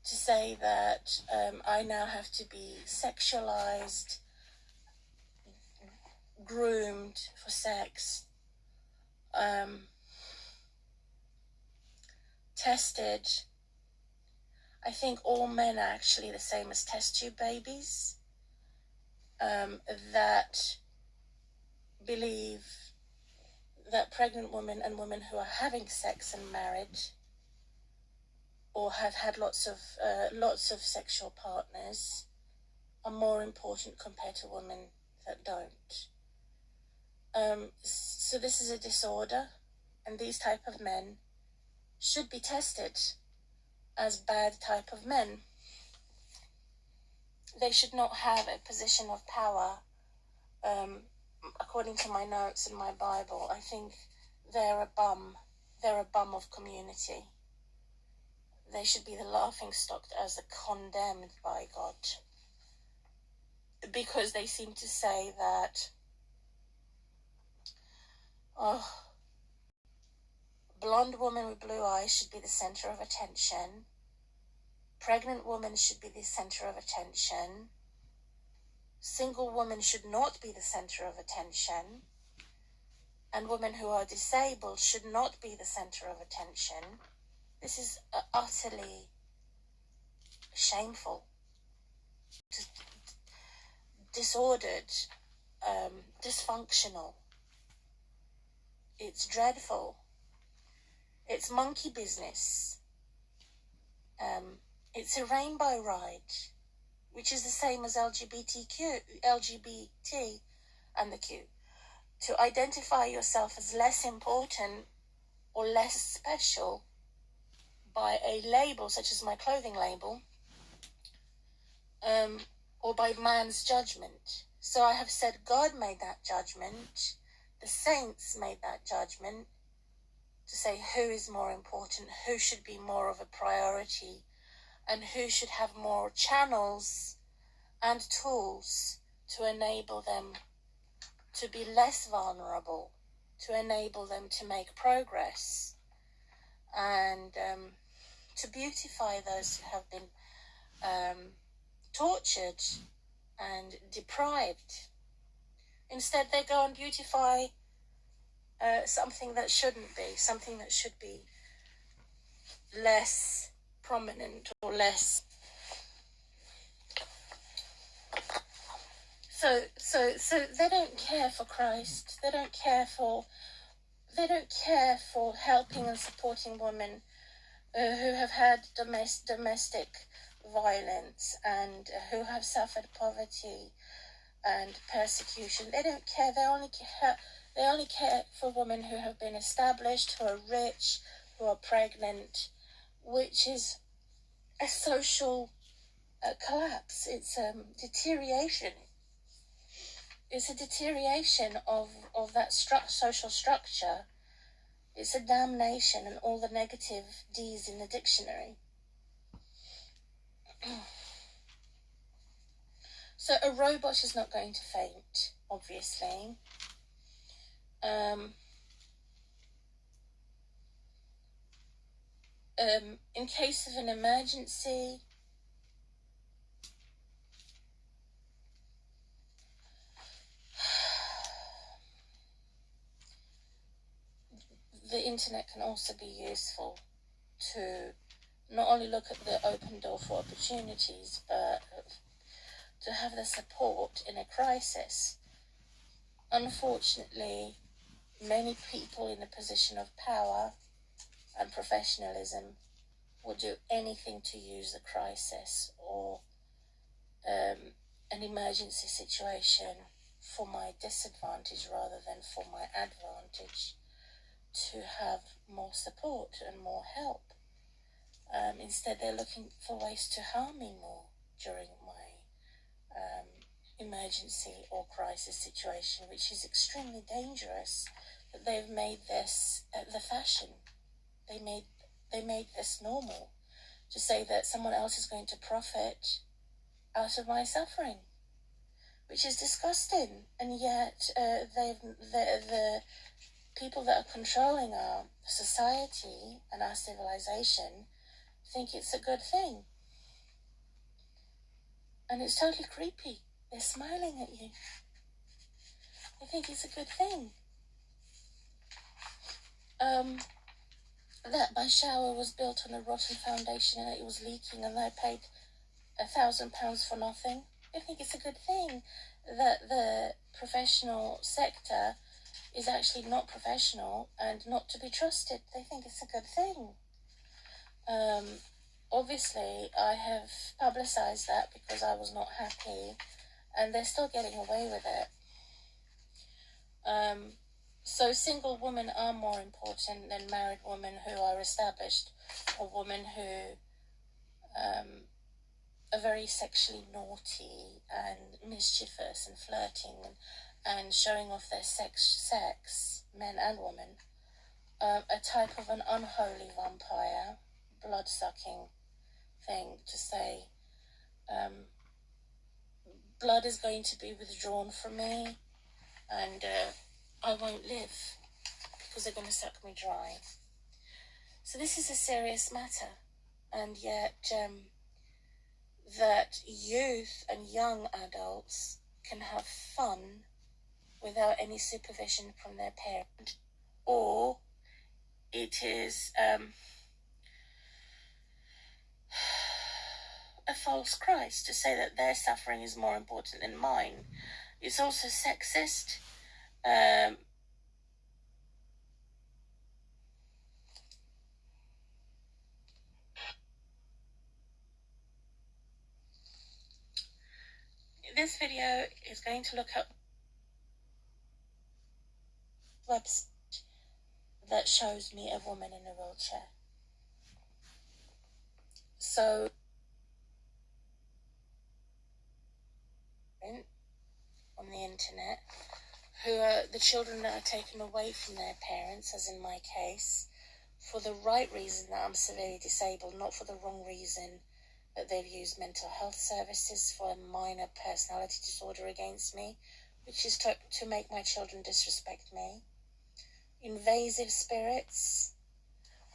to say that I now have to be sexualized, groomed for sex, tested. I think all men are actually the same as test tube babies, that believe that pregnant women and women who are having sex and married or have had lots of sexual partners are more important compared to women that don't. So this is a disorder, and these type of men should be tested as bad type of men. They should not have a position of power. According to my notes in my Bible, I think they're a bum. They're a bum of community. They should be the laughing stock as the condemned by God, because they seem to say that, blonde woman with blue eyes should be the center of attention. Pregnant woman should be the center of attention. Single women should not be the center of attention. And women who are disabled should not be the center of attention. This is utterly shameful, disordered, dysfunctional. It's dreadful. It's monkey business. It's a rainbow ride, which is the same as LGBT and the Q. To identify yourself as less important or less special by a label, such as my clothing label, or by man's judgment. So I have said God made that judgment, the saints made that judgment, to say who is more important, who should be more of a priority, and who should have more channels and tools to enable them to be less vulnerable, to enable them to make progress, and to beautify those who have been tortured and deprived. Instead, they go and beautify something that shouldn't be, something that should be less prominent or less. So they don't care for Christ. They don't care for helping and supporting women who have had domestic violence and who have suffered poverty and persecution. They don't care. They only care for women who have been established, who are rich, who are pregnant, which is a social collapse. It's deterioration. It's a deterioration of that social structure. It's a damnation and all the negative D's in the dictionary. So a robot is not going to faint, obviously. In case of an emergency, the internet can also be useful to not only look at the open door for opportunities, but to have the support in a crisis. Unfortunately, many people in a position of power and professionalism will do anything to use the crisis or an emergency situation for my disadvantage rather than for my advantage, to have more support and more help. Instead, they're looking for ways to harm me more during my emergency or crisis situation, which is extremely dangerous. That they've made this the fashion. They made this normal, to say that someone else is going to profit out of my suffering, which is disgusting. And yet, the people that are controlling our society and our civilization think it's a good thing. And it's totally creepy. They're smiling at you. I think it's a good thing. That my shower was built on a rotten foundation and it was leaking and I paid £1,000 for nothing. I think it's a good thing that the professional sector is actually not professional and not to be trusted. They think it's a good thing. Obviously, I have publicised that because I was not happy, and they're still getting away with it. So single women are more important than married women who are established, or women who are very sexually naughty and mischievous and flirting and showing off their sex, men and women. A type of an unholy vampire, blood-sucking thing to say, blood is going to be withdrawn from me and I won't live because they're going to suck me dry. So this is a serious matter, and yet that youth and young adults can have fun without any supervision from their parent, or it is a false Christ to say that their suffering is more important than mine. It's also sexist. This video is going to look up website that shows me a woman in a wheelchair. So on the internet, who are the children that are taken away from their parents, as in my case, for the right reason that I'm severely disabled, not for the wrong reason that they've used mental health services for a minor personality disorder against me, which is to make my children disrespect me. Invasive spirits,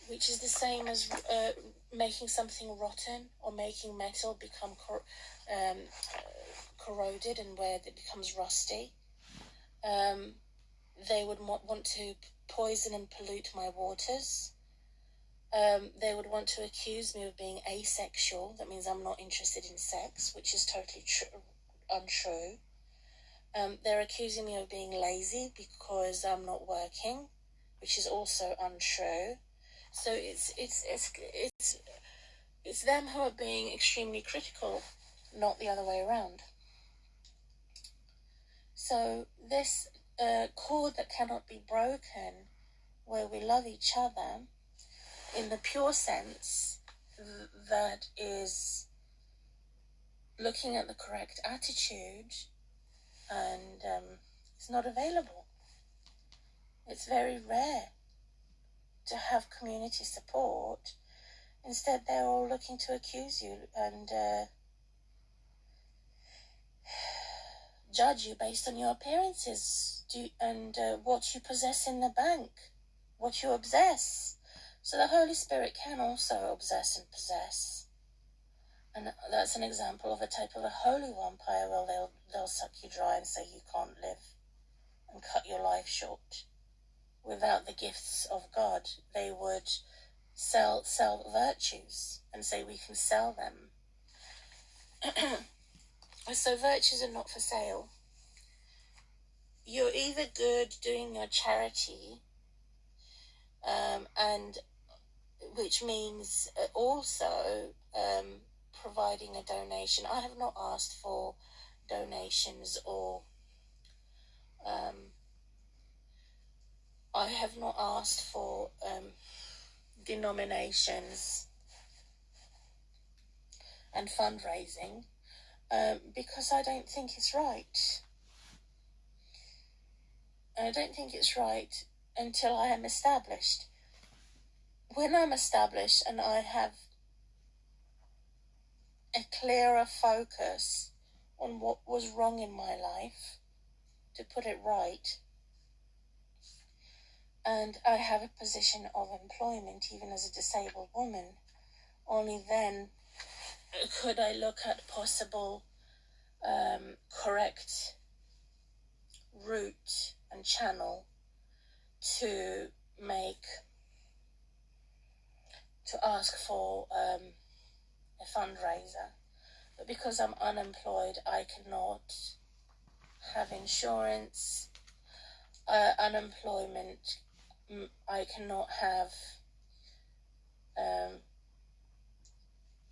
which is the same as making something rotten or making metal become corroded and where it becomes rusty. They would want to poison and pollute my waters. They would want to accuse me of being asexual. That means I'm not interested in sex, which is totally untrue. They're accusing me of being lazy because I'm not working, which is also untrue. So it's them who are being extremely critical, not the other way around. So this cord that cannot be broken, where we love each other in the pure sense, that is looking at the correct attitude, and it's not available. It's very rare to have community support. Instead, they're all looking to accuse you and judge you based on your appearances and what you possess in the bank, what you obsess. So the Holy Spirit can also obsess and possess. And that's an example of a type of a holy vampire. Well, they'll suck you dry and say you can't live and cut your life short. Without the gifts of God, they would sell virtues and say we can sell them. So virtues are not for sale. You're either good doing your charity, and which means also providing a donation. I have not asked for donations or I have not asked for denominations and fundraising because I don't think it's right. And I don't think it's right until I am established. When I'm established and I have a clearer focus on what was wrong in my life, to put it right, and I have a position of employment even as a disabled woman, only then could I look at possible correct route and channel to ask for a fundraiser. But because I'm unemployed, I cannot have insurance, unemployment, I cannot have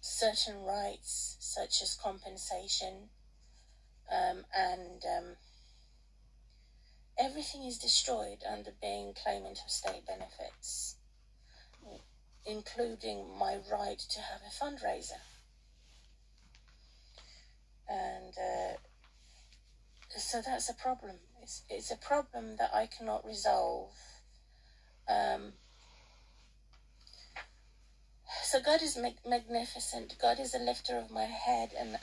certain rights such as compensation, and everything is destroyed under being claimant of state benefits, including my right to have a fundraiser. And so that's a problem. It's a problem that I cannot resolve. So God is magnificent. God is a lifter of my head, and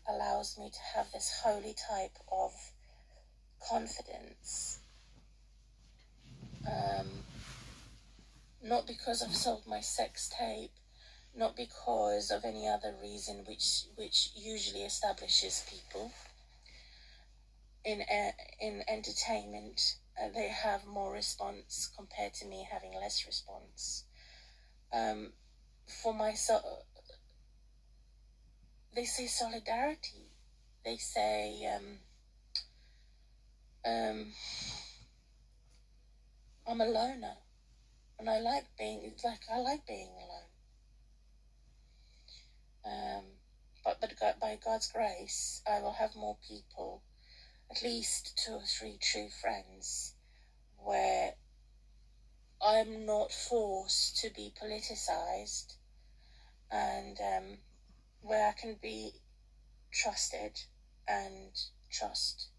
allows me to have this holy type of confidence. Not because I've sold my sex tape, not because of any other reason which usually establishes people in entertainment. They have more response compared to me having less response. For myself, they say solidarity. They say I'm a loner, and I like being alone. But by God's grace, I will have more people, at least 2 or 3 true friends, where I'm not forced to be politicized, and where I can be trusted and trust.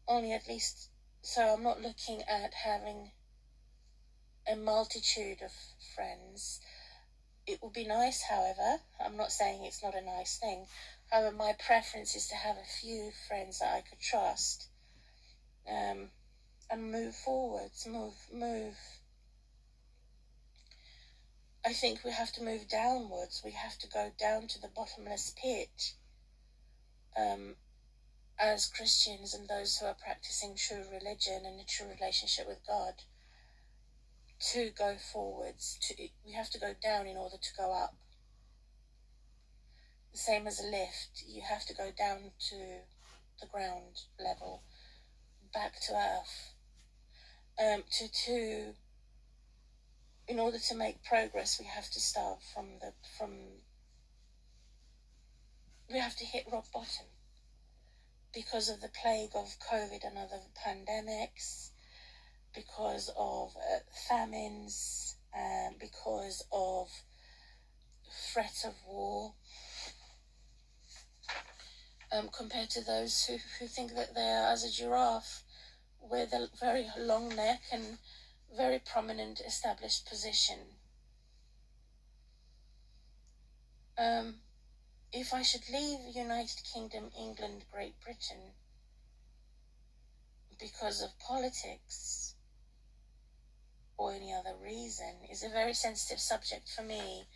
Only at least, so I'm not looking at having a multitude of friends. It would be nice, however, I'm not saying it's not a nice thing, however, my preference is to have a few friends that I could trust, and move forwards, move. I think we have to move downwards. We have to go down to the bottomless pit, as Christians and those who are practicing true religion and a true relationship with God, to go forwards. We have to go down in order to go up. The same as a lift, you have to go down to the ground level, back to earth. In order to make progress, we have to start we have to hit rock bottom because of the plague of COVID and other pandemics, because of famines, because of threats of war, compared to those who think that they are as a giraffe with a very long neck and very prominent established position. If I should leave United Kingdom, England, Great Britain because of politics or any other reason is a very sensitive subject for me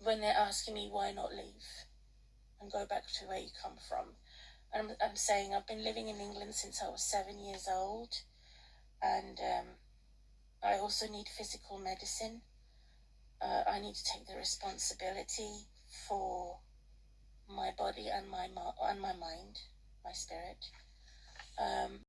when they're asking me why not leave and go back to where you come from. And I'm saying I've been living in England since I was 7 years old, and I also need physical medicine. I need to take the responsibility for my body and my mind, my spirit.